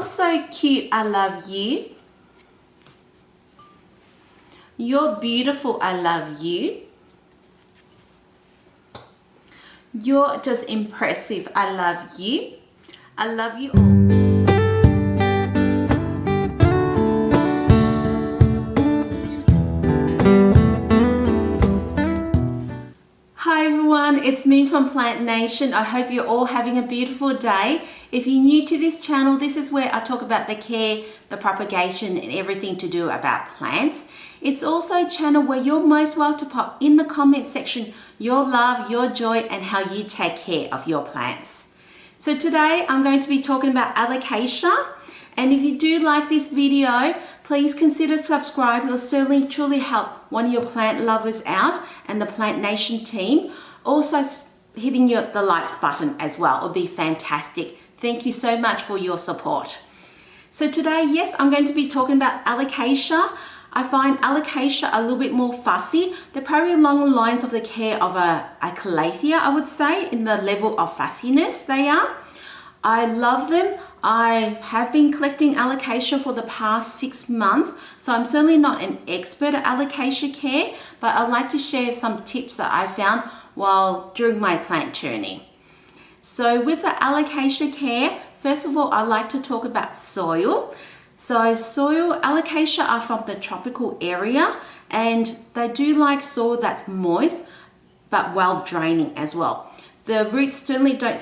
You're so cute, I love you. You're beautiful, I love you. You're just impressive, I love you. I love you all. Hi everyone, it's Moon from Plant Nation. I hope you're all having a beautiful day. If you're new to this channel, this is where I talk about the care, the propagation, and everything to do about plants. It's also a channel where you're most welcome to pop in the comment section your love, your joy, and how you take care of your plants. So today I'm going to be talking about Alocasia. And if you do like this video, please consider subscribe. You'll certainly truly help one of your plant lovers out and the Plant Nation team. Also hitting the likes button as well would be fantastic. Thank you so much for your support. So today, yes, I'm going to be talking about Alocasia. I find Alocasia a little bit more fussy. They're probably along the lines of the care of a Aglanoema, I would say, in the level of fussiness they are. I love them. I have been collecting Alocasia for the past 6 months, so I'm certainly not an expert at alocasia care, but I'd like to share some tips that I found during my plant journey. So with the alocasia care, first of all, I like to talk about soil. So soil, Alocasia are from the tropical area, and they do like soil that's moist, but well draining as well. The roots certainly don't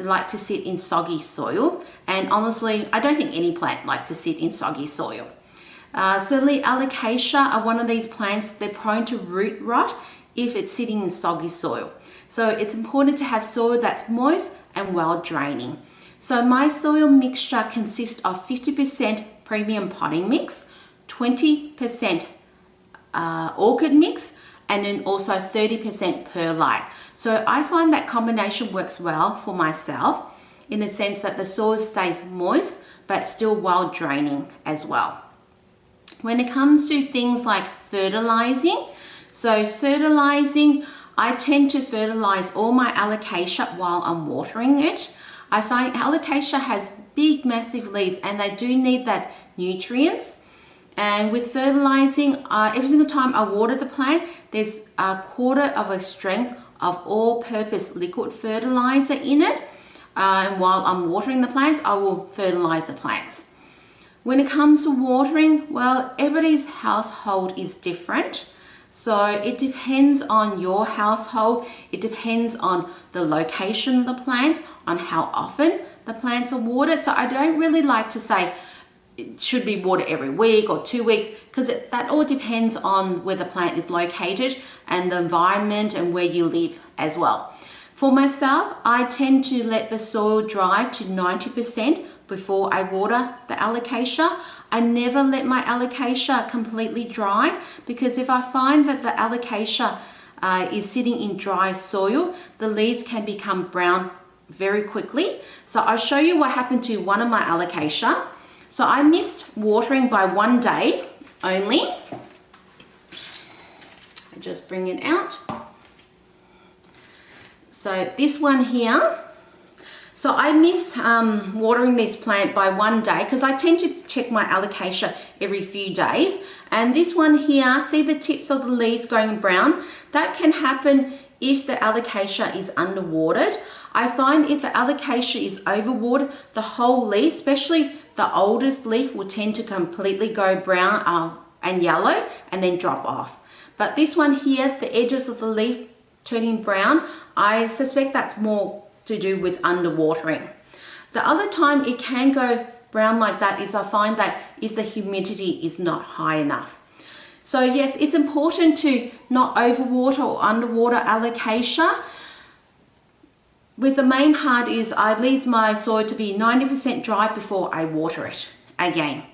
like to sit in soggy soil, and honestly, I don't think any plant likes to sit in soggy soil. Certainly Alocasia are one of these plants, they're prone to root rot if it's sitting in soggy soil. So it's important to have soil that's moist and well draining. So my soil mixture consists of 50% premium potting mix, 20% orchid mix, and then also 30% perlite. So I find that combination works well for myself in the sense that the soil stays moist but still well draining as well. When it comes to things like fertilizing, I tend to fertilize all my Alocasia while I'm watering it. I find Alocasia has big massive leaves and they do need that nutrients. And with fertilizing, every single time I water the plant, there's a quarter of a strength of all-purpose liquid fertilizer in it. And while I'm watering the plants, I will fertilize the plants. When it comes to watering, well, everybody's household is different. So it depends on your household. It depends on the location of the plants, on how often the plants are watered. So I don't really like to say it should be watered every week or 2 weeks, because that all depends on where the plant is located and the environment and where you live as well. For myself, I tend to let the soil dry to 90% before I water the Alocasia. I never let my Alocasia completely dry, because if I find that the Alocasia is sitting in dry soil, the leaves can become brown very quickly. So I'll show you what happened to one of my Alocasia. So I missed watering by 1 day only. I just bring it out. So this one here. So I missed watering this plant by 1 day because I tend to check my Alocasia every few days. And this one here, see the tips of the leaves going brown? That can happen if the Alocasia is underwatered. I find if the Alocasia is overwatered, the whole leaf, especially the oldest leaf, will tend to completely go brown and yellow and then drop off. But this one here, the edges of the leaf turning brown, I suspect that's more to do with underwatering. The other time it can go brown like that is I find that if the humidity is not high enough. So yes, it's important to not overwater or underwater Alocasia. With the main part is I leave my soil to be 90% dry before I water it again,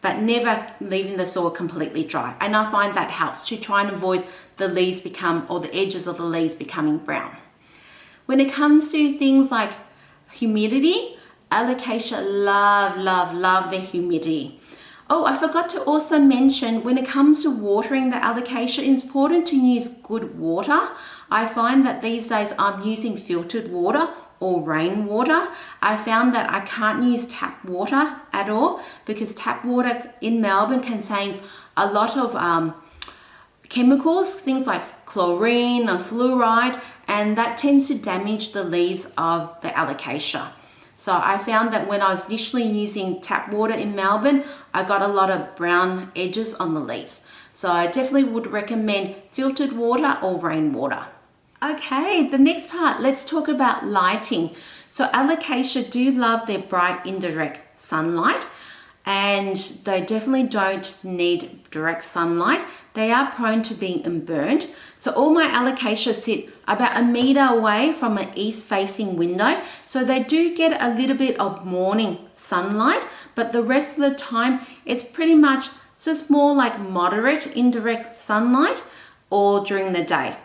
but never leaving the soil completely dry. And I find that helps to try and avoid the leaves the edges of the leaves becoming brown. When it comes to things like humidity, Alocasia love the humidity. Oh, I forgot to also mention, when it comes to watering the Alocasia, it's important to use good water. I find that these days I'm using filtered water or rainwater. I found that I can't use tap water at all because tap water in Melbourne contains a lot of chemicals, things like chlorine and fluoride, and that tends to damage the leaves of the Alocasia. So I found that when I was initially using tap water in Melbourne, I got a lot of brown edges on the leaves. So I definitely would recommend filtered water or rainwater. Okay, the next part, let's talk about lighting. So Alocasia do love their bright indirect sunlight, and they definitely don't need direct sunlight. They are prone to being burnt. So all my Alocasia sit about 1 meter away from an east facing window. So they do get a little bit of morning sunlight, but the rest of the time it's pretty much just more like moderate indirect sunlight or during the day.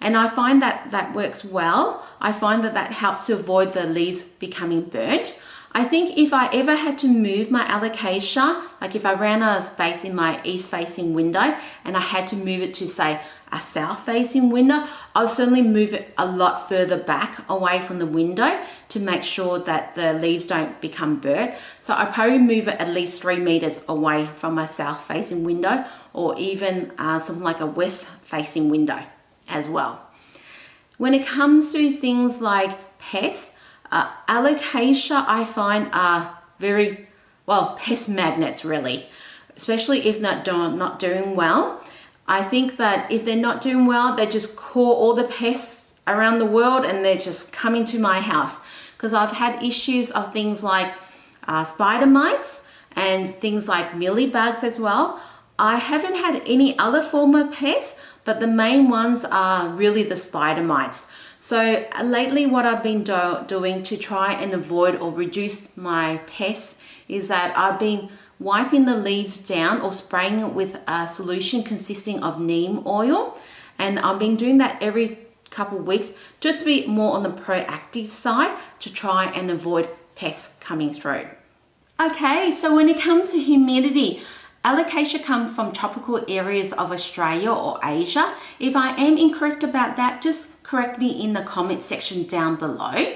And I find that that works well. I find that that helps to avoid the leaves becoming burnt. I think if I ever had to move my Alocasia, like if I ran out of space in my east facing window and I had to move it to say a south facing window, I'll certainly move it a lot further back away from the window to make sure that the leaves don't become burnt. So I probably move it at least 3 meters away from my south facing window, or even something like a west facing window as well. When it comes to things like pests, Alocasia I find are very, well, pest magnets really, especially if not doing well. I think that if they're not doing well, they just call all the pests around the world and they're just coming to my house, because I've had issues of things like spider mites and things like mealybugs as well. I haven't had any other form of pests, but the main ones are really the spider mites. So lately what I've been doing to try and avoid or reduce my pests is that I've been wiping the leaves down or spraying it with a solution consisting of neem oil. And I've been doing that every couple of weeks just to be more on the proactive side to try and avoid pests coming through. Okay, so when it comes to humidity, Alocasia come from tropical areas of Australia or Asia. If I am incorrect about that, just correct me in the comment section down below.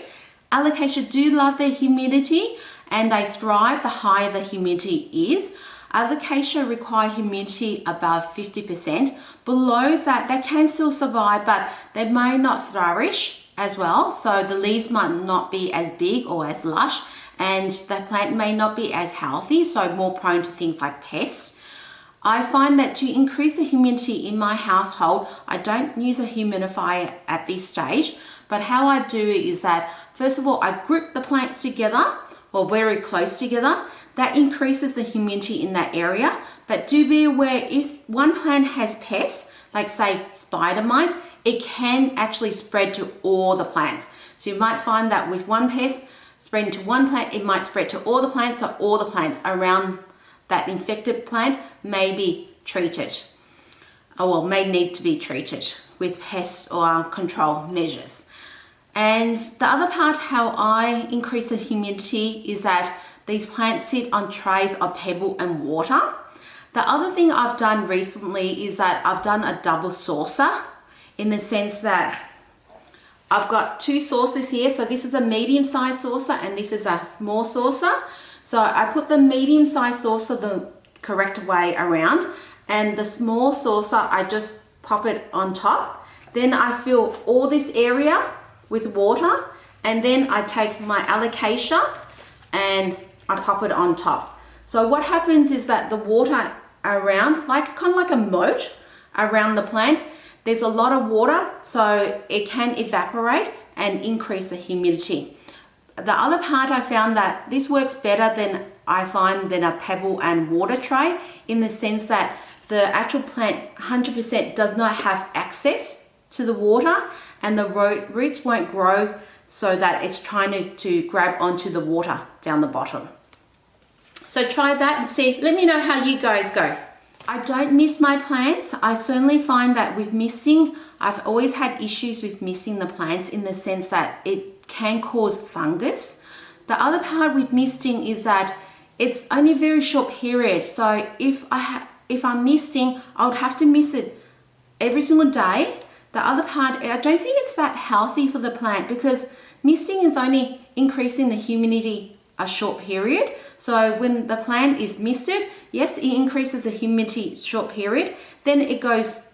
Alocasia do love their humidity and they thrive the higher the humidity is. Alocasia require humidity above 50%. Below that, they can still survive, but they may not flourish as well. So the leaves might not be as big or as lush, and the plant may not be as healthy, so more prone to things like pests. I find that to increase the humidity in my household, I don't use a humidifier at this stage, but how I do it is that, first of all, I group the plants together, or very close together. That increases the humidity in that area, but do be aware if one plant has pests, like say spider mites, it can actually spread to all the plants. So you might find that with one pest spreading to one plant, it might spread to all the plants, so all the plants around that infected plant may be treated, or may need to be treated with pest or control measures. And the other part how I increase the humidity is that these plants sit on trays of pebble and water. The other thing I've done recently is that I've done a double saucer, in the sense that I've got 2 saucers here. So this is a medium-sized saucer and this is a small saucer. So I put the medium-sized saucer the correct way around, and the small saucer I just pop it on top. Then I fill all this area with water, and then I take my Alocasia and I pop it on top. So what happens is that the water around, like kind of like a moat around the plant, there's a lot of water, so it can evaporate and increase the humidity. The other part, I found that this works better than a pebble and water tray, in the sense that the actual plant 100% does not have access to the water, and the roots won't grow so that it's trying to grab onto the water down the bottom. So try that and see, let me know how you guys go. I don't miss my plants. I certainly find that with missing, I've always had issues with missing the plants, in the sense that it can cause fungus. The other part with misting is that it's only a very short period. So if I'm misting, I would have to miss it every single day. The other part, I don't think it's that healthy for the plant, because Misting is only increasing the humidity a short period. So when the plant is misted, yes, it increases the humidity short period, then it goes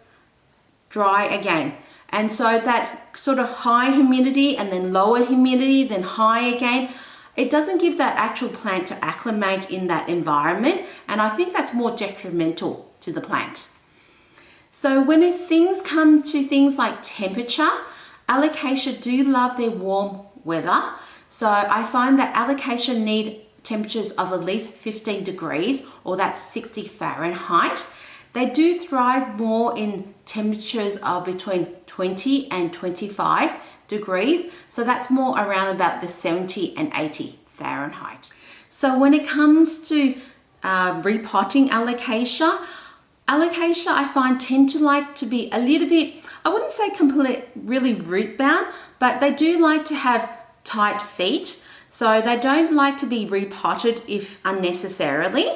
dry again. And so that sort of high humidity and then lower humidity, then high again, it doesn't give that actual plant to acclimate in that environment. And I think that's more detrimental to the plant. So when things come to things like temperature, Alocasia do love their warm weather. So I find that Alocasia need temperatures of at least 15 degrees, or that's 60 Fahrenheit. They do thrive more in temperatures of between 20 and 25 degrees. So that's more around about the 70 and 80 Fahrenheit. So when it comes to repotting Alocasia I find tend to like to be a little bit, I wouldn't say really root bound, but they do like to have tight feet. So they don't like to be repotted if unnecessarily.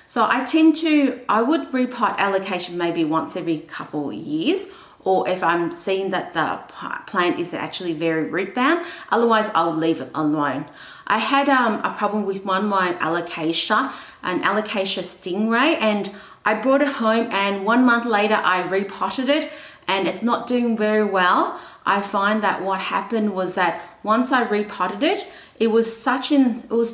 So I would repot Alocasia maybe once every couple of years, or if I'm seeing that the plant is actually very root bound. Otherwise, I'll leave it alone. I had a problem with one of my Alocasia, an Alocasia stingray, and I brought it home, and 1 month later I repotted it and it's not doing very well. I find that what happened was that once I repotted it, it was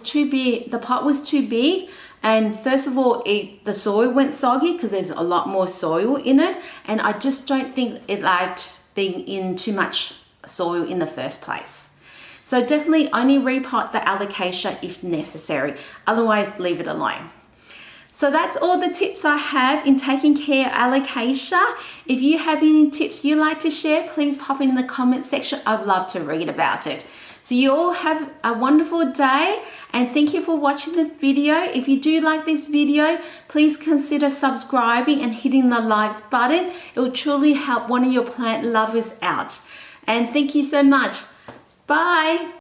too big, the pot was too big, and first of all, the soil went soggy because there's a lot more soil in it, and I just don't think it liked being in too much soil in the first place. So definitely only repot the Alocasia if necessary, otherwise leave it alone. So that's all the tips I have in taking care of Alocasia. If you have any tips you'd like to share, please pop it in the comment section. I'd love to read about it. So you all have a wonderful day, and thank you for watching the video. If you do like this video, please consider subscribing and hitting the likes button. It will truly help one of your plant lovers out. And thank you so much. Bye.